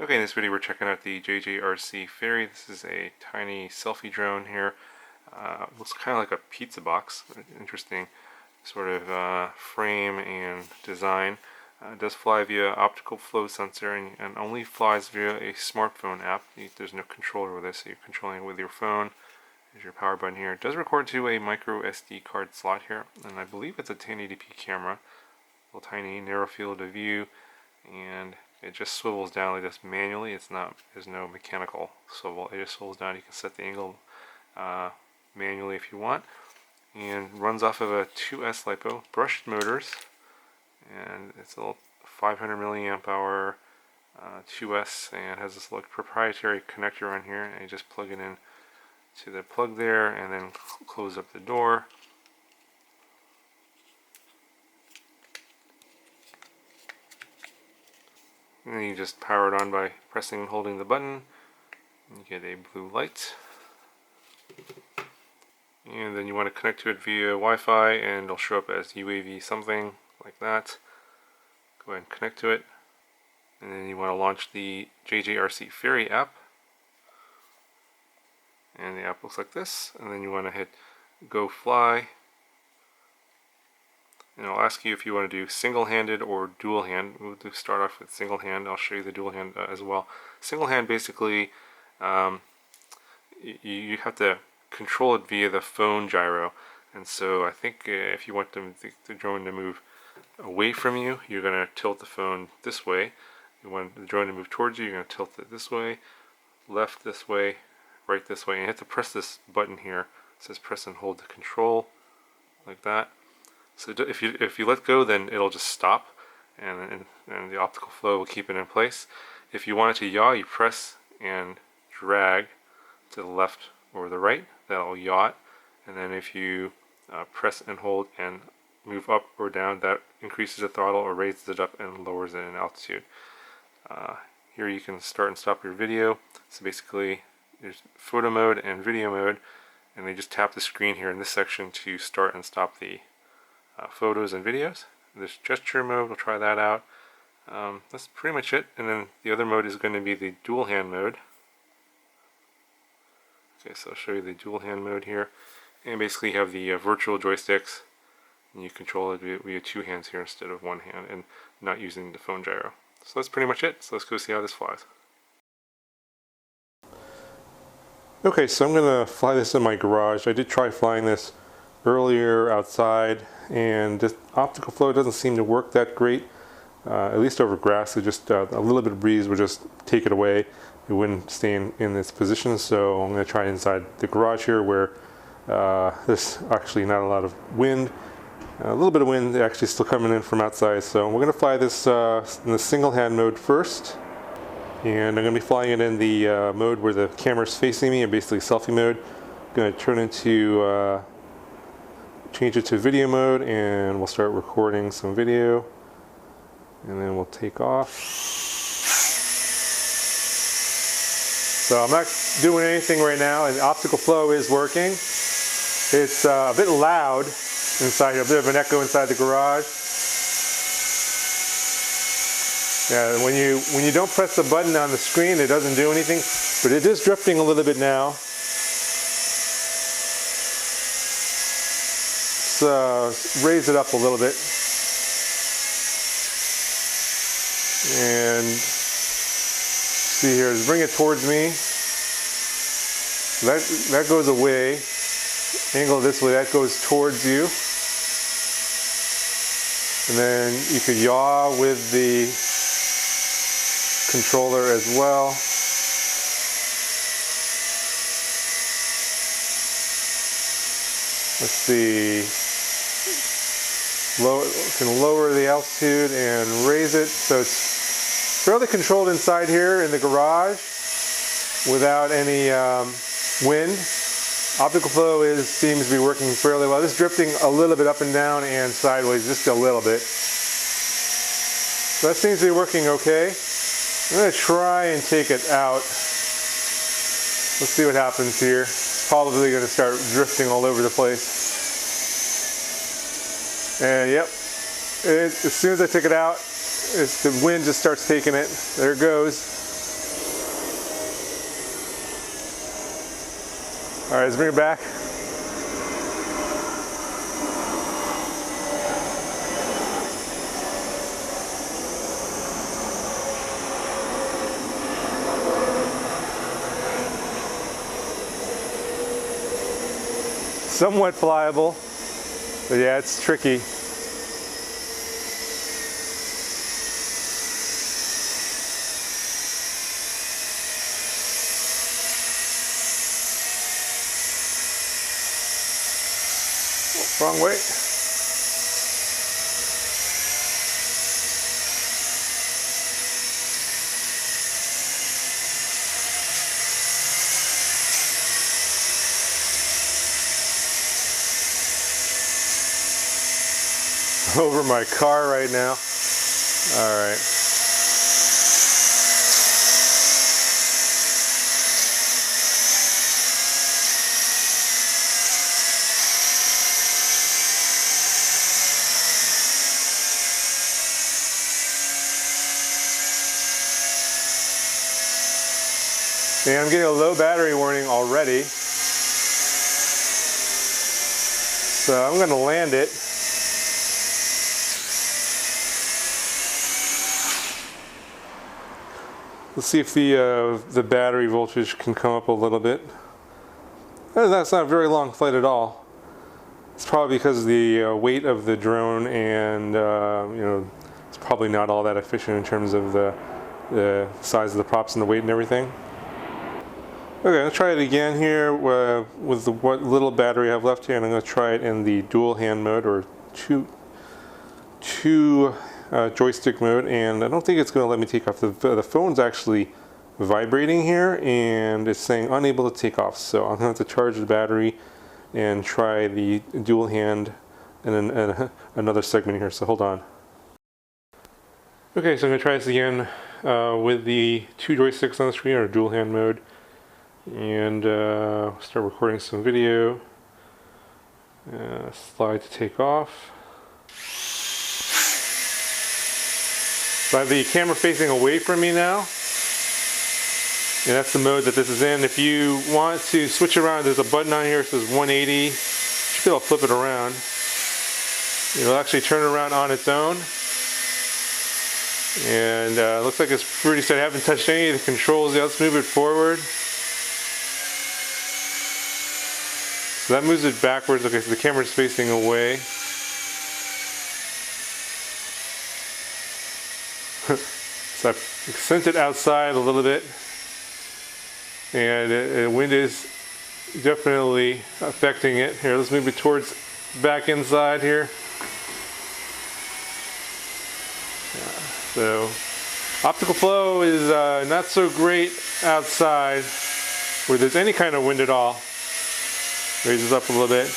Okay, in this video we're checking out the JJRC Ferry. This is a tiny selfie drone here. Looks kind of like a pizza box. Interesting sort of frame and design. It does fly via optical flow sensor and only flies via a smartphone app. There's no controller with this, so you're controlling it with your phone. There's your power button here. It does record to a micro SD card slot here, and I believe it's a 1080p camera. A little tiny narrow field of view, and it just swivels down like this manually. There's no mechanical swivel. It just swivels down. You can set the angle manually if you want, and runs off of a 2S LiPo brushed motors, and it's a little 500 milliamp hour 2S, and has this little proprietary connector on here, and you just plug it in to the plug there, and then close up the door. And then you just power it on by pressing and holding the button. You get a blue light. And then you want to connect to it via Wi-Fi, and it'll show up as UAV something like that. Go ahead and connect to it. And then you want to launch the JJRC Ferry app. And the app looks like this. And then you want to hit Go Fly. And I'll ask you if you want to do single-handed or dual-hand. We'll start off with single-hand. I'll show you the dual-hand as well. Single-hand, basically, you have to control it via the phone gyro. And so I think if you want the drone to move away from you, you're going to tilt the phone this way. You want the drone to move towards you, you're going to tilt it this way, left this way, right this way. And you have to press this button here. It says press and hold to control, like that. So if you let go, then it'll just stop, and the optical flow will keep it in place. If you want it to yaw, you press and drag to the left or the right. That'll yaw it. And then if you press and hold and move up or down, that increases the throttle or raises it up and lowers it in altitude. Here you can start and stop your video. So basically, there's photo mode and video mode, and they just tap the screen here in this section to start and stop the photos and videos. There's gesture mode, we'll try that out. That's pretty much it. And then the other mode is going to be the dual hand mode. Okay, so I'll show you the dual hand mode here. And basically you have the virtual joysticks, and you control it via two hands here instead of one hand, and not using the phone gyro. So that's pretty much it. So let's go see how this flies. Okay, so I'm going to fly this in my garage. I did try flying this earlier outside, and this optical flow doesn't seem to work that great, at least over grass. It just a little bit of breeze would just take it away. It wouldn't stay in its position. So I'm going to try inside the garage here, where there's actually not a lot of wind. A little bit of wind actually still coming in from outside. So we're going to fly this in the single hand mode first, and I'm going to be flying it in the mode where the camera's facing me, and basically selfie mode. I'm going to turn into change it to video mode, and we'll start recording some video, and then we'll take off. So I'm not doing anything right now, and the optical flow is working. It's a bit loud inside here, a bit of an echo inside the garage. Yeah, when you don't press the button on the screen, it doesn't do anything, but it is drifting a little bit now. Raise it up a little bit, and see here, bring it towards me. That goes away. Angle this way, that goes towards you. And then you could yaw with the controller as well. Let's see. Can lower the altitude and raise it, so it's fairly controlled inside here in the garage without any wind. Optical flow seems to be working fairly well. It's drifting a little bit up and down and sideways, just a little bit. So that seems to be working okay. I'm going to try and take it out. Let's see what happens here. It's probably going to start drifting all over the place. And yep, as soon as I take it out, the wind just starts taking it. There it goes. Alright, let's bring it back. Somewhat pliable, but yeah, it's tricky. Wrong way. Over my car right now. All right. And I'm getting a low battery warning already. So I'm going to land it. Let's see if the battery voltage can come up a little bit. That's not a very long flight at all. It's probably because of the weight of the drone, and you know, it's probably not all that efficient in terms of the size of the props and the weight and everything. Okay, let's try it again here with what little battery I have left here, and I'm going to try it in the dual hand mode, or two joystick mode, and I don't think it's going to let me take off. The phone's actually vibrating here, and it's saying unable to take off. So I'm going to have to charge the battery and try the dual hand and then another segment here. So hold on. Okay, so I'm going to try this again with the two joysticks on the screen, or dual hand mode, and start recording some video. Slide to take off. So I have the camera facing away from me now, and that's the mode that this is in. If you want to switch around, there's a button on here that says 180. You should be able to flip it around. It'll actually turn around on its own, and looks like it's pretty steady. I haven't touched any of the controls yet. Let's move it forward. So that moves it backwards. Okay, so the camera's facing away. So I've sent it outside a little bit, and the wind is definitely affecting it. Here, let's move it towards back inside here. So optical flow is not so great outside where there's any kind of wind at all. Raises up a little bit.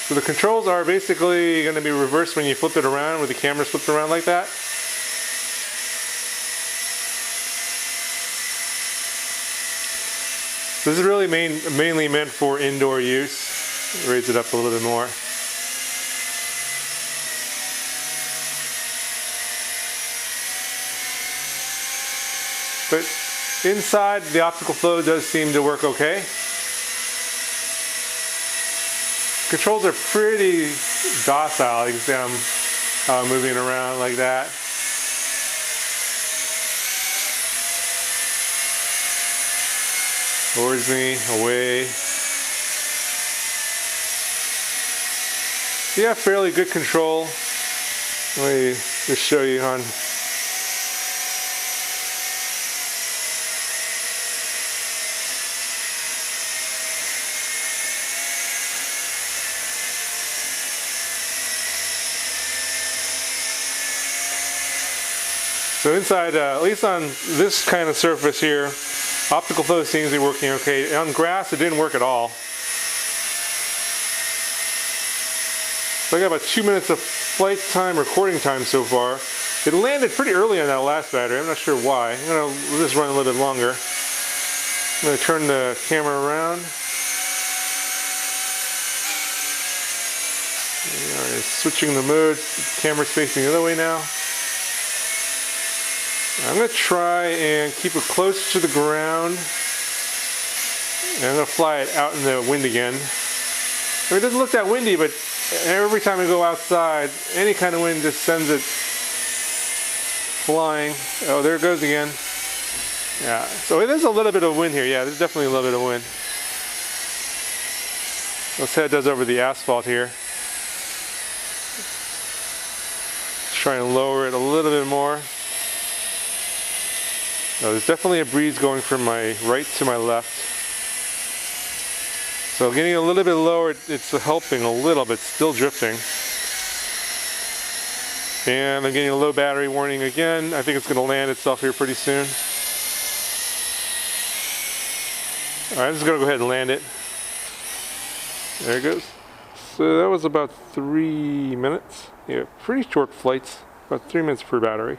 So the controls are basically going to be reversed when you flip it around, with the camera flipped around like that. So this is really mainly meant for indoor use. Raise it up a little bit more. But inside, the optical flow does seem to work okay. Controls are pretty docile. You can see I'm moving around like that. Towards me, away. You have fairly good control. Let me just show you on. So inside, at least on this kind of surface here, optical flow seems to be working okay. On grass, it didn't work at all. So I got about 2 minutes of flight time, recording time so far. It landed pretty early on that last battery. I'm not sure why. I'm going to let this run a little bit longer. I'm going to turn the camera around. Right, switching the mode. The camera's facing the other way now. I'm going to try and keep it close to the ground And I'm going to fly it out in the wind again. I mean, it doesn't look that windy, but every time I go outside, any kind of wind just sends it flying. Oh, there it goes again. Yeah, so there's a little bit of wind here. Yeah, there's definitely a little bit of wind. Let's see how it does over the asphalt here. Let's try and lower it a little bit more. Oh, there's definitely a breeze going from my right to my left. So getting a little bit lower, it's helping a little, but still drifting. And I'm getting a low battery warning again. I think it's going to land itself here pretty soon. Alright, I'm just going to go ahead and land it. There it goes. So that was about 3 minutes. Yeah, pretty short flights. About 3 minutes per battery.